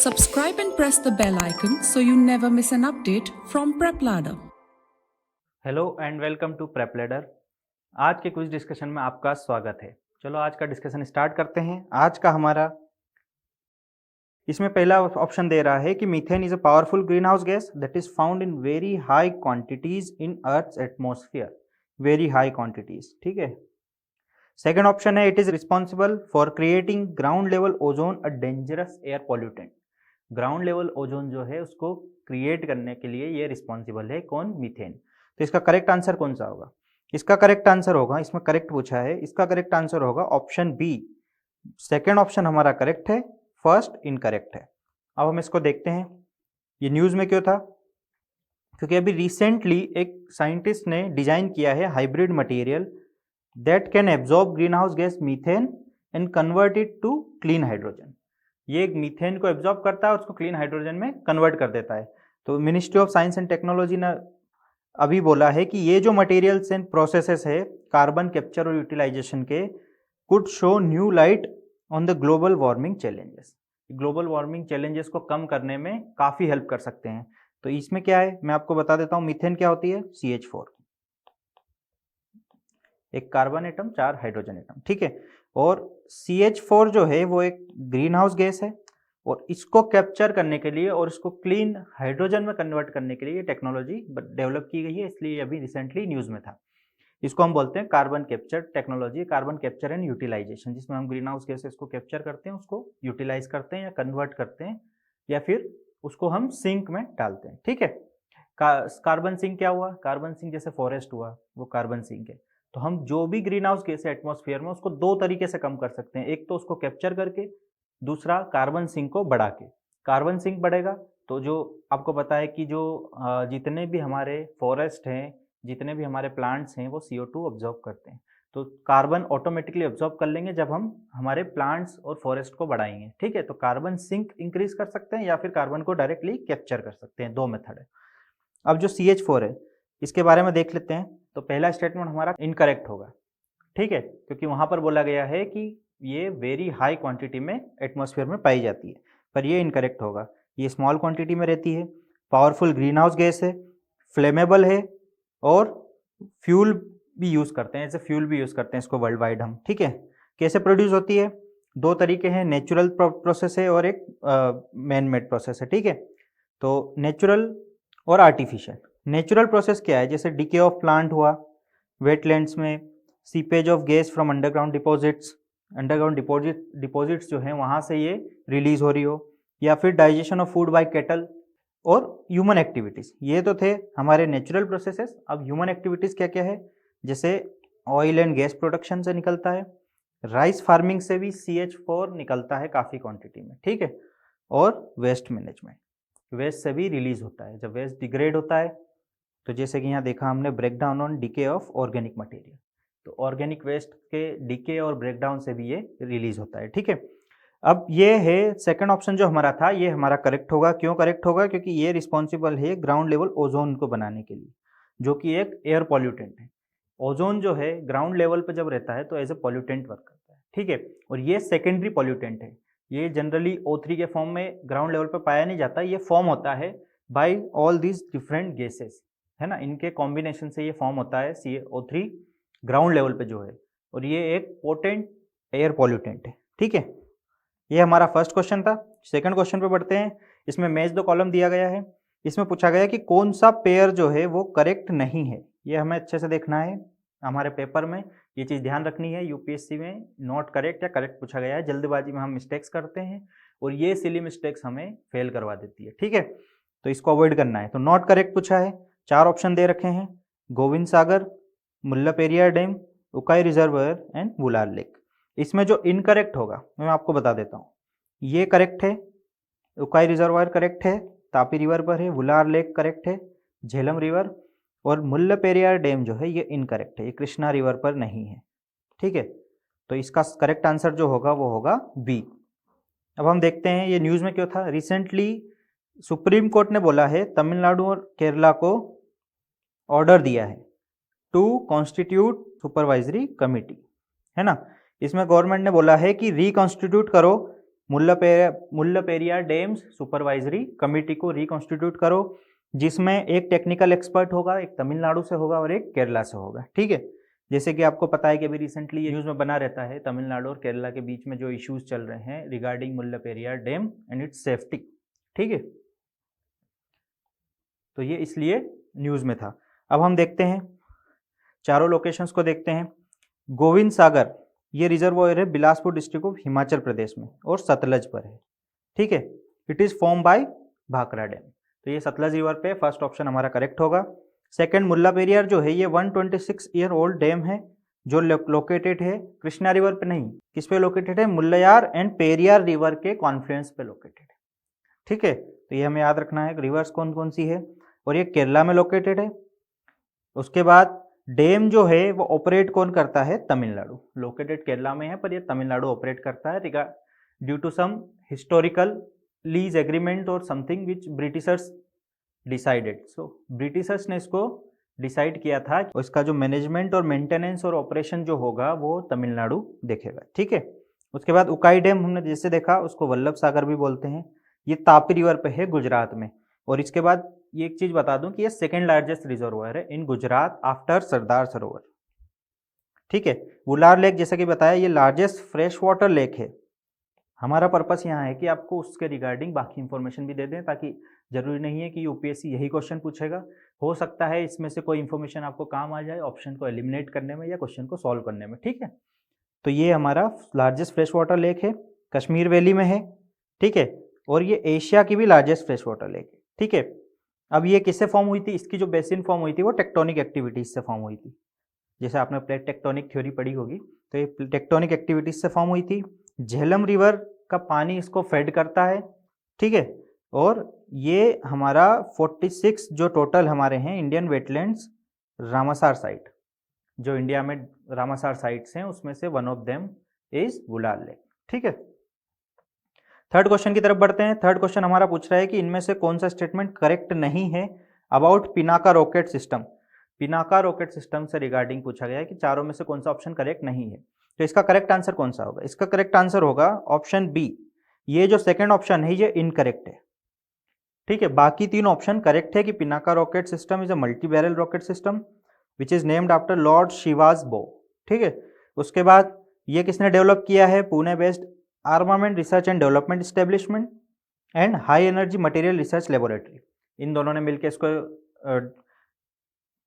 Subscribe and press the bell icon so you never miss an update from PrepLadder. Hello and welcome to PrepLadder. आज के कुछ discussion में आपका स्वागत है। चलो आज का डिस्कशन स्टार्ट करते हैं। आज का हमारा इसमें पहला ऑप्शन दे रहा है कि methane is a powerful greenhouse gas that is found in very high quantities in earth's atmosphere. Very high quantities, ठीक है। सेकेंड ऑप्शन है it is responsible for creating ground level ozone, a dangerous air pollutant. Ground level ozone जो है उसको create करने के लिए ये रिस्पॉन्सिबल है, कौन? मीथेन। तो इसका करेक्ट आंसर कौन सा होगा? इसका करेक्ट आंसर होगा, इसमें करेक्ट पूछा है, इसका करेक्ट आंसर होगा ऑप्शन बी। सेकेंड ऑप्शन हमारा करेक्ट है, फर्स्ट इनकरेक्ट है। अब हम इसको देखते हैं ये न्यूज में क्यों था। क्योंकि अभी रिसेंटली एक साइंटिस्ट ने डिजाइन किया है hybrid material that can absorb greenhouse gas methane and convert it to clean hydrogen. ये मीथेन को एब्जॉर्ब करता है और उसको क्लीन हाइड्रोजन में कन्वर्ट कर देता है। तो ministry of science and technology ने अभी बोला है कि ये जो मटेरियल्स एंड प्रोसेसेस है कार्बन कैप्चर और यूटिलाइजेशन के could show new light on the global warming challenges. Global warming challenges को कम करने में काफ़ी हेल्प कर सकते हैं। तो इसमें क्या है मैं आपको बता देता हूँ। मीथेन क्या होती है? CH4, एक कार्बन एटम, 4 हाइड्रोजन एटम, ठीक है। और CH4 जो है वो एक ग्रीन हाउस गैस है और इसको कैप्चर करने के लिए और इसको क्लीन हाइड्रोजन में कन्वर्ट करने के लिए ये टेक्नोलॉजी डेवलप की गई है, इसलिए अभी रिसेंटली न्यूज़ में था। इसको हम बोलते हैं carbon capture technology, carbon capture and utilisation, जिसमें हम ग्रीन हाउस गैसेस को कैप्चर करते हैं, उसको यूटिलाइज करते हैं या कन्वर्ट करते हैं या फिर उसको हम सिंक में डालते हैं, ठीक है। कार्बन सिंक क्या हुआ? कार्बन सिंक जैसे फॉरेस्ट हुआ वो कार्बन सिंक है। तो हम जो भी ग्रीन हाउस गैस है एटमॉस्फेयर में उसको दो तरीके से कम कर सकते हैं। एक तो उसको कैप्चर करके, दूसरा कार्बन सिंक को बढ़ा के। कार्बन सिंक बढ़ेगा तो जो आपको पता है कि जो जितने भी हमारे फॉरेस्ट हैं, जितने भी हमारे प्लांट्स हैं वो CO2 ऑब्जॉर्व करते हैं। तो कार्बन ऑटोमेटिकली ऑब्जॉर्व कर लेंगे जब हम हमारे प्लांट्स और फॉरेस्ट को बढ़ाएंगे, ठीक है। तो कार्बन सिंक इंक्रीज कर सकते हैं या फिर कार्बन को डायरेक्टली कैप्चर कर सकते हैं, दो मेथड है। अब जो CH4 है इसके बारे में देख लेते हैं। तो पहला स्टेटमेंट हमारा इनकरेक्ट होगा, ठीक है, क्योंकि वहां पर बोला गया है कि ये वेरी हाई क्वांटिटी में एटमॉस्फेयर में पाई जाती है, पर ये इनकरेक्ट होगा। ये स्मॉल क्वांटिटी में रहती है, पावरफुल ग्रीन हाउस गैस है, फ्लेमेबल है और फ्यूल भी यूज़ करते हैं, ऐसे फ्यूल भी यूज़ करते हैं इसको वर्ल्ड वाइड हम, ठीक है। कैसे प्रोड्यूस होती है? दो तरीके हैं, नेचुरल प्रोसेस है और एक मैन मेड प्रोसेस है, ठीक है। तो नेचुरल और आर्टिफिशियल। नेचुरल प्रोसेस क्या है? जैसे डिके ऑफ प्लांट हुआ, वेटलैंड्स में seepage of gas from underground deposits, underground deposits जो हैं वहाँ से ये रिलीज हो रही हो, या फिर digestion of food by cattle और ह्यूमन एक्टिविटीज़। ये तो थे हमारे नेचुरल प्रोसेसेस। अब ह्यूमन एक्टिविटीज़ क्या क्या है? जैसे ऑयल एंड गैस प्रोडक्शन से निकलता है, राइस फार्मिंग से भी CH4 निकलता है काफ़ी क्वांटिटी में, ठीक है। और वेस्ट मैनेजमेंट, वेस्ट से भी रिलीज होता है। जब वेस्ट डिग्रेड होता है तो जैसे कि यहाँ देखा हमने break down on decay of organic material, तो ऑर्गेनिक वेस्ट के डीके और ब्रेकडाउन से भी ये रिलीज होता है, ठीक है। अब ये है सेकंड ऑप्शन जो हमारा था, ये हमारा करेक्ट होगा। क्यों करेक्ट होगा? क्योंकि ये रिस्पॉन्सिबल है ग्राउंड लेवल ओजोन को बनाने के लिए, जो कि एक एयर पॉल्यूटेंट है। ओजोन जो है ग्राउंड लेवल पर जब रहता है तो एज ए पॉल्यूटेंट वर्क करता है, ठीक है। और ये सेकेंडरी पॉल्यूटेंट है। ये जनरली O3 के फॉर्म में ग्राउंड लेवल पर पाया नहीं जाता, ये फॉर्म होता है by all these different gases, है ना। इनके कॉम्बिनेशन से ये फॉर्म होता है CO3 ग्राउंड लेवल पे जो है, और ये एक पोटेंट एयर पॉल्यूटेंट है, ठीक है। ये हमारा फर्स्ट क्वेश्चन था। सेकंड क्वेश्चन पे बढ़ते हैं। इसमें मैच द कॉलम दिया गया है। इसमें पूछा गया कि कौन सा पेयर जो है वो करेक्ट नहीं है। ये हमें अच्छे से देखना है, हमारे पेपर में ये चीज़ ध्यान रखनी है। UPSC में नॉट करेक्ट या करेक्ट पूछा गया है, जल्दबाजी में हम मिस्टेक्स करते हैं और ये सिली मिस्टेक्स हमें फेल करवा देती है, ठीक है। तो इसको अवॉइड करना है। तो नॉट करेक्ट पूछा है, 4 ऑप्शन दे रखे हैं, Govind Sagar, Mullaperiyar dam, Ukai reservoir and Wular lake. इसमें जो इनकरेक्ट होगा मैं आपको बता देता हूँ। ये करेक्ट है, उकाई रिजर्वायर करेक्ट है, तापी रिवर पर है, वुलार लेक करेक्ट है, झेलम रिवर, और मुल्ला पेरियार डैम जो है ये इनकरेक्ट है, ये कृष्णा रिवर पर नहीं है, ठीक है। तो इसका करेक्ट आंसर जो होगा वो होगा बी। अब हम देखते हैं ये न्यूज़ में क्यों था। रिसेंटली सुप्रीम कोर्ट ने बोला है तमिलनाडु और केरला को ऑर्डर दिया है टू कॉन्स्टिट्यूट सुपरवाइजरी कमेटी, है ना। इसमें गवर्नमेंट ने बोला है कि रिकॉन्स्टिट्यूट करो मुल्लापेरियार डैम्स सुपरवाइजरी कमेटी को रिकॉन्स्टिट्यूट करो, जिसमें एक टेक्निकल एक्सपर्ट होगा, एक तमिलनाडु से होगा और एक केरला से होगा। ठीक है, जैसे कि आपको पता है कि अभी रिसेंटली ये न्यूज़ में बना रहता है तमिलनाडु और केरला के बीच में जो इश्यूज चल रहे हैं regarding Mullaperiyar dam and it's safety. ठीक है, तो ये इसलिए न्यूज़ में था। अब हम देखते हैं चारों लोकेशंस को देखते हैं। गोविंद सागर ये रिजर्वॉयर है बिलासपुर डिस्ट्रिक्ट ऑफ हिमाचल प्रदेश में और सतलज पर है। ठीक है, it is form by Bhakra dam, तो ये सतलज रिवर पे फर्स्ट ऑप्शन हमारा करेक्ट होगा। सेकंड, मुल्लापेरियार जो है ये 126 ईयर ओल्ड डैम है जो लोकेटेड है कृष्णा रिवर पे नहीं, किस पे लोकेटेड है, मुल्लायार एंड पेरियार रिवर के कॉन्फ्लुएंस पे लोकेटेड है। ठीक है, तो ये हमें याद रखना है रिवर्स कौन कौन सी है, और ये केरला में लोकेटेड है। उसके बाद डैम जो है वो ऑपरेट कौन करता है, तमिलनाडु, लोकेटेड केरला में है पर ये तमिलनाडु ऑपरेट करता है due to some historical lease agreement और something which britishers decided. So britishers ने इसको डिसाइड किया था और इसका जो मैनेजमेंट और मेंटेनेंस और ऑपरेशन जो होगा वो तमिलनाडु देखेगा। ठीक है, उसके बाद उकाई डैम हमने जैसे देखा उसको वल्लभ सागर भी बोलते हैं, ये तापी रिवर पे है गुजरात में। और इसके बाद ये एक चीज बता दूं कि ये सेकेंड लार्जेस्ट रिजर्वॉयर है इन गुजरात आफ्टर सरदार सरोवर। ठीक है, वुलार लेक जैसा कि बताया ये लार्जेस्ट फ्रेश वाटर लेक है। हमारा पर्पस यहाँ है कि आपको उसके रिगार्डिंग बाकी इंफॉर्मेशन भी दे दें, ताकि जरूरी नहीं है कि यूपीएससी यही क्वेश्चन पूछेगा, हो सकता है इसमें से कोई इंफॉर्मेशन आपको काम आ जाए ऑप्शन को एलिमिनेट करने में या क्वेश्चन को सॉल्व करने में। ठीक है, तो ये हमारा लार्जेस्ट फ्रेश वाटर लेक है, कश्मीर वैली में है। ठीक है, और ये एशिया की भी लार्जेस्ट फ्रेश वाटर लेक है। ठीक है, अब ये किससे फॉर्म हुई थी, इसकी जो बेसिन फॉर्म हुई थी वो टेक्टोनिक एक्टिविटीज से फॉर्म हुई थी। जैसे आपने प्लेट टेक्टोनिक थ्योरी पढ़ी होगी, तो ये टेक्टोनिक एक्टिविटीज से फॉर्म हुई थी। झेलम रिवर का पानी इसको फेड करता है। ठीक है, और ये हमारा 46 जो टोटल हमारे हैं इंडियन वेटलैंड्स रामासार साइट, जो इंडिया में रामासार साइट्स हैं उसमें से one of them is Wular lake. ठीक है, थर्ड क्वेश्चन की तरफ बढ़ते हैं। थर्ड क्वेश्चन हमारा पूछ रहा है कि इनमें से कौन सा स्टेटमेंट करेक्ट नहीं है about Pinaka rocket system. Pinaka rocket system से रिगार्डिंग पूछा गया है कि चारों में से कौन सा ऑप्शन करेक्ट नहीं है, तो इसका करेक्ट आंसर कौन सा होगा, इसका करेक्ट आंसर होगा ऑप्शन बी। ये जो सेकंड ऑप्शन है ये इनकरेक्ट है। ठीक है, बाकी तीन ऑप्शन करेक्ट है कि Pinaka rocket system is a multi barrel rocket system which is named after Lord Shiva's bow. ठीक है, उसके बाद ये किसने डेवलप किया है, Pune based armament research and development establishment and high energy material research laboratory, इन दोनों ने मिलकर इसको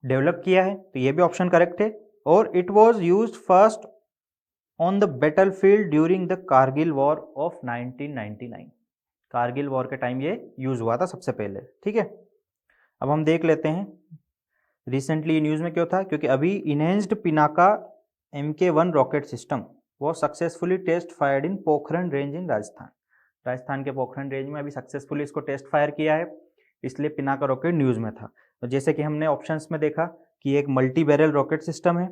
डेवलप किया है, तो ये भी ऑप्शन करेक्ट है। और it was used first on the battlefield during the Kargil war of 1999, Kargil war के टाइम ये यूज हुआ था सबसे पहले। ठीक है, अब हम देख लेते हैं रिसेंटली न्यूज में क्यों था, क्योंकि अभी enhanced Pinaka MK1 rocket system वो successfully test fired in Pokhran range in Rajasthan, Rajasthan के पोखरण रेंज में अभी सक्सेसफुली इसको टेस्ट फायर किया है, इसलिए पिनाका रॉकेट न्यूज में था। तो जैसे कि हमने ऑप्शंस में देखा कि एक मल्टी बैरल रॉकेट सिस्टम है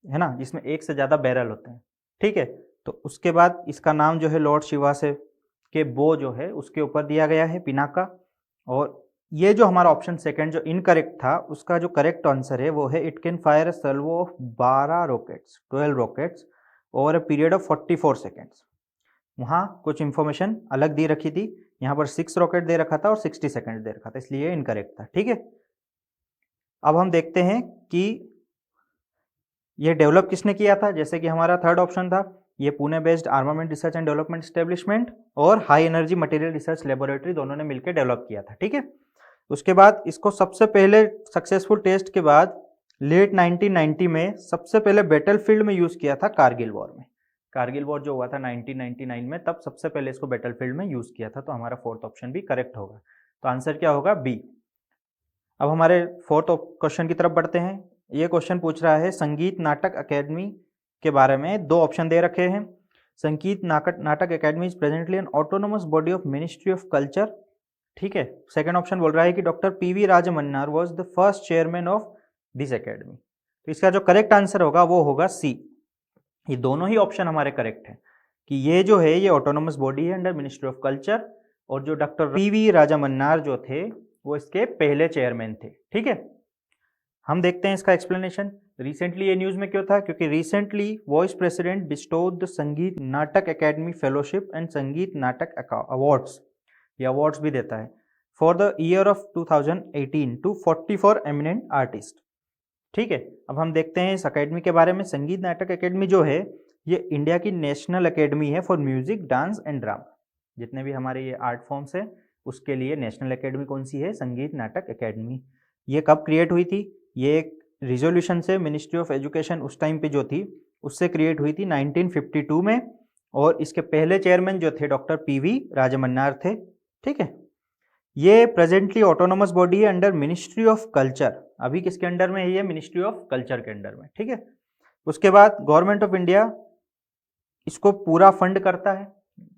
ना, जिसमें एक से ज़्यादा बैरल होते हैं। ठीक है, तो उसके बाद इसका नाम जो है लॉर्ड शिवा से के बो जो है उसके ऊपर दिया गया है पिनाका। और ये जो हमारा ऑप्शन सेकंड जो इनकरेक्ट था उसका जो करेक्ट आंसर है वो है it can fire a salvo of 12 rockets 12 rockets over a period of 44 seconds. वहाँ कुछ इंफॉर्मेशन अलग दी रखी थी, यहाँ पर 6 रॉकेट दे रखा था और 60 सेकेंड दे रखा था, इसलिए इनकरेक्ट था। ठीक है, अब हम देखते हैं कि ये डेवलप किसने किया था। जैसे कि हमारा थर्ड ऑप्शन था ये Pune based armament research and development establishment और high energy material research laboratory दोनों ने मिलकर डेवलप किया था। ठीक है, उसके बाद इसको सबसे पहले सक्सेसफुल टेस्ट के बाद लेट 1990 में सबसे पहले बैटलफील्ड में यूज किया था कारगिल वॉर में। कारगिल वॉर जो हुआ था 1999 में, तब सबसे पहले इसको बैटलफील्ड में यूज किया था, तो हमारा फोर्थ ऑप्शन भी करेक्ट होगा। तो आंसर क्या होगा, बी। अब हमारे फोर्थ क्वेश्चन की तरफ बढ़ते हैं। ये क्वेश्चन पूछ रहा है संगीत नाटक अकेडमी के बारे में, दो ऑप्शन दे रखे हैं। संगीत नाटक academy is presently N autonomous body of ministry of culture. ठीक है, सेकंड ऑप्शन बोल रहा है कि doctor PV Rajamannar was the first chairman of this academy. तो इसका जो करेक्ट आंसर होगा वो होगा सी। ये दोनों ही ऑप्शन हमारे करेक्ट हैं कि ये जो है ये ऑटोनोमस बॉडी है अंडर मिनिस्ट्री ऑफ कल्चर, और जो डॉक्टर PV राजमन्नार जो थे वो इसके पहले चेयरमैन थे। ठीक है, हम देखते हैं इसका एक्सप्लेनेशन। रिसेंटली ये न्यूज़ में क्यों था? क्योंकि recently vice president bestowed the संगीत नाटक एकेडमी फेलोशिप एंड संगीत नाटक अवार्ड्स, ये अवार्ड्स भी देता है for the year of 2018 to 44 eminent artist. ठीक है, अब हम देखते हैं इस अकेडमी के बारे में। संगीत नाटक एकेडमी जो है ये इंडिया की नेशनल एकेडमी है for music, dance and drama. जितने भी हमारे ये आर्ट फॉर्म्स है उसके लिए नेशनल एकेडमी कौन सी है? संगीत नाटक एकेडमी। ये कब क्रिएट हुई थी? ये एक रिजोल्यूशन से मिनिस्ट्री ऑफ एजुकेशन उस टाइम पे जो थी उससे क्रिएट हुई थी 1952 में, और इसके पहले चेयरमैन जो थे डॉक्टर पीवी राजमन्नार थे। ठीक है, ये प्रेजेंटली ऑटोनोमस बॉडी है अंडर मिनिस्ट्री ऑफ कल्चर। अभी किसके अंडर में है? ये मिनिस्ट्री ऑफ कल्चर के अंडर में। ठीक है, उसके बाद गवर्नमेंट ऑफ इंडिया इसको पूरा फंड करता है,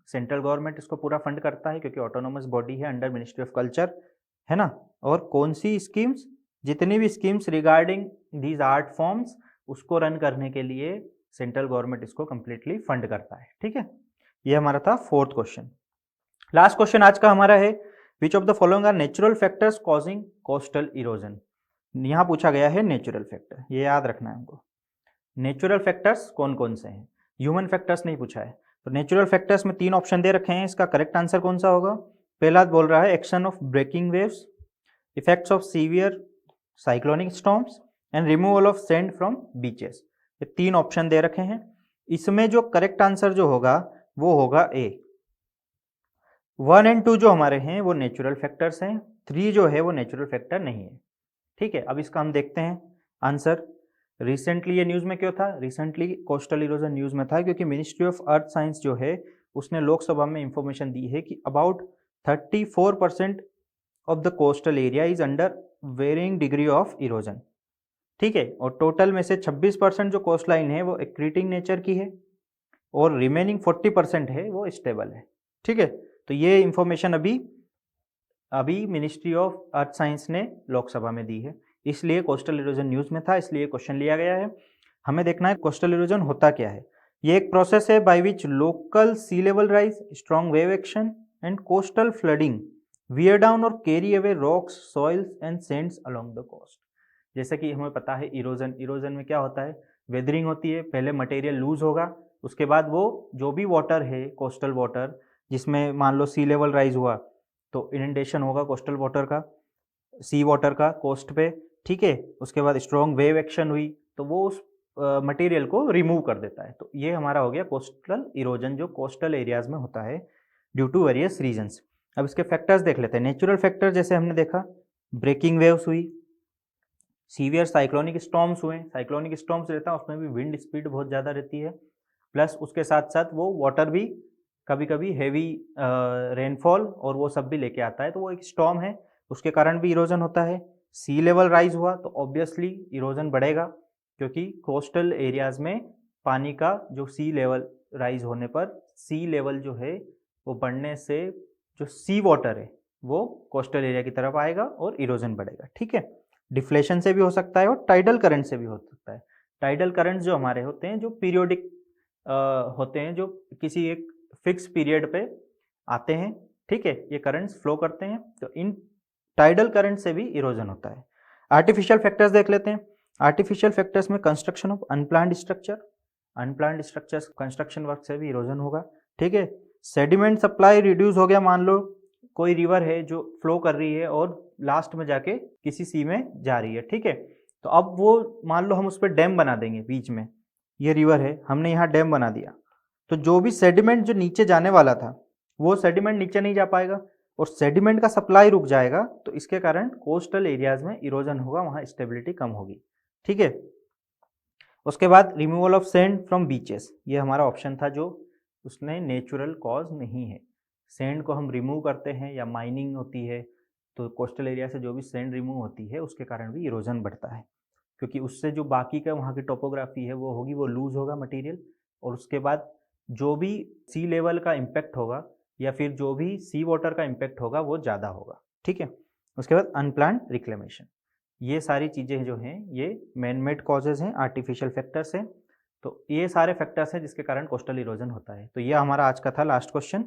सेंट्रल गवर्नमेंट इसको पूरा फंड करता है क्योंकि ऑटोनोमस बॉडी है अंडर मिनिस्ट्री ऑफ कल्चर, है ना। और कौन सी स्कीम्स? जितनी भी schemes regarding these art forms उसको रन करने के लिए सेंट्रल गवर्नमेंट इसको कंप्लीटली फंड करता है। ठीक है, ये हमारा था फोर्थ क्वेश्चन। लास्ट क्वेश्चन आज का हमारा है which of the following are natural factors causing coastal erosion. यहाँ पूछा गया है नेचुरल फैक्टर, ये याद रखना है हमको। नेचुरल फैक्टर्स कौन कौन से हैं? ह्यूमन फैक्टर्स नहीं पूछा है। तो नेचुरल फैक्टर्स में 3 ऑप्शन दे रखे हैं, इसका करेक्ट आंसर कौन सा होगा? पहला बोल रहा है action of breaking waves, effects of severe cyclonic storms and removal of sand from beaches. ये 3 ऑप्शन दे रखे हैं। इसमें जो करेक्ट आंसर जो होगा वो होगा ए। 1 एंड 2 जो हमारे हैं वो नेचुरल फैक्टर्स हैं, 3 जो है वो नेचुरल फैक्टर नहीं है। ठीक है, अब इसका हम देखते हैं आंसर। रिसेंटली ये न्यूज़ में क्यों था? रिसेंटली कोस्टल इरोजन न्यूज़ में था क्योंकि मिनिस्ट्री ऑफ अर्थ साइंस जो है उसने लोकसभा में इंफॉर्मेशन दी है कि about 34% of the coastal area is under varying degree of erosion. ठीक है, और टोटल में से 26% जो कोस्ट लाइन है वो एक्रीटिंग नेचर की है और रिमेनिंग 40% है वो स्टेबल है। ठीक है, तो ये इंफॉर्मेशन अभी मिनिस्ट्री ऑफ अर्थ साइंस ने लोकसभा में दी है, इसलिए कोस्टल इरोजन न्यूज़ में था, इसलिए क्वेश्चन लिया गया है। हमें देखना है कोस्टल इरोजन होता क्या है। ये एक प्रोसेस है by which local sea level rise, strong wave action and coastal flooding wear down और carry away rocks, soils and sands along the coast. जैसे कि हमें पता है इरोजन में क्या होता है? वेदरिंग होती है, पहले मटेरियल लूज होगा, उसके बाद वो जो भी वाटर है कोस्टल वाटर जिसमें मान लो सी लेवल राइज हुआ तो इनंडेशन होगा कोस्टल वाटर का, सी वाटर का कोस्ट पे। ठीक है, उसके बाद स्ट्रॉन्ग वेव एक्शन हुई तो वो उस मटेरियल को रिमूव कर देता है। तो ये हमारा हो गया कोस्टल इरोजन जो कोस्टल एरियाज में होता है ड्यू टू वेरियस रीजंस। अब इसके फैक्टर्स देख लेते हैं। नेचुरल फैक्टर जैसे हमने देखा ब्रेकिंग वेव्स हुई, सीवियर साइक्लोनिक स्टॉर्म्स हुए। साइक्लोनिक स्टॉर्म्स रहता है उसमें भी विंड स्पीड बहुत ज़्यादा रहती है, प्लस उसके साथ साथ वो वाटर भी कभी कभी हैवी रेनफॉल और वो सब भी लेके आता है, तो वो एक स्टॉर्म है, उसके कारण भी इरोजन होता है। सी लेवल राइज हुआ तो ऑब्वियसली इरोजन बढ़ेगा क्योंकि कोस्टल एरियाज में पानी का जो सी लेवल राइज होने पर सी लेवल जो है वो बढ़ने से जो सी वाटर है वो कोस्टल एरिया की तरफ आएगा और इरोजन बढ़ेगा। ठीक है, डिफ्लेशन से भी हो सकता है और टाइडल करंट से भी हो सकता है। टाइडल करंट जो हमारे होते हैं जो पीरियोडिक होते हैं, जो किसी एक फिक्स पीरियड पे आते हैं। ठीक है, ये करंट्स फ्लो करते हैं, तो इन टाइडल करंट से भी इरोजन होता है। आर्टिफिशियल फैक्टर्स देख लेते हैं। आर्टिफिशियल फैक्टर्स में construction of unplanned structure, unplanned structures construction work से भी इरोजन होगा। ठीक है, सेडिमेंट सप्लाई रिड्यूस हो गया, मान लो कोई रिवर है जो फ्लो कर रही है और लास्ट में जाके किसी सी में जा रही है। ठीक है, तो अब वो मान लो हम उस पर डैम बना देंगे, बीच में ये रिवर है, हमने यहाँ डैम बना दिया, तो जो भी सेडिमेंट जो नीचे जाने वाला था वो सेडिमेंट नीचे नहीं जा पाएगा और सेडिमेंट का सप्लाई रुक जाएगा, तो इसके कारण कोस्टल एरियाज में इरोजन होगा, वहाँ स्टेबिलिटी कम होगी। ठीक है, उसके बाद removal of sand from beaches, ये हमारा ऑप्शन था जो उसने नेचुरल कॉज नहीं है। सैंड को हम रिमूव करते हैं या माइनिंग होती है तो कोस्टल एरिया से जो भी सैंड रिमूव होती है उसके कारण भी इरोजन बढ़ता है, क्योंकि उससे जो बाकी का वहाँ की टोपोग्राफी है वो होगी, वो लूज होगा मटेरियल, और उसके बाद जो भी सी लेवल का इम्पैक्ट होगा या फिर जो भी सी वाटर का इम्पैक्ट होगा वो ज़्यादा होगा। ठीक है, उसके बाद अनप्लान्ड रिक्लेमेशन, ये सारी चीज़ें जो हैं ये मैन मेड कॉजेज हैं, आर्टिफिशियल फैक्टर्स हैं। तो ये सारे फैक्टर्स हैं जिसके कारण कोस्टल इरोजन होता है। तो ये हमारा आज का था लास्ट क्वेश्चन।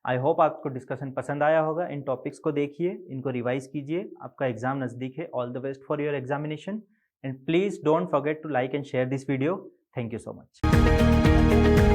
आई होप आपको डिस्कशन पसंद आया होगा। इन टॉपिक्स को देखिए, इनको रिवाइज कीजिए, आपका एग्जाम नज़दीक है। All the best for your examination. and please don't forget to like and share this video. Thank you so much.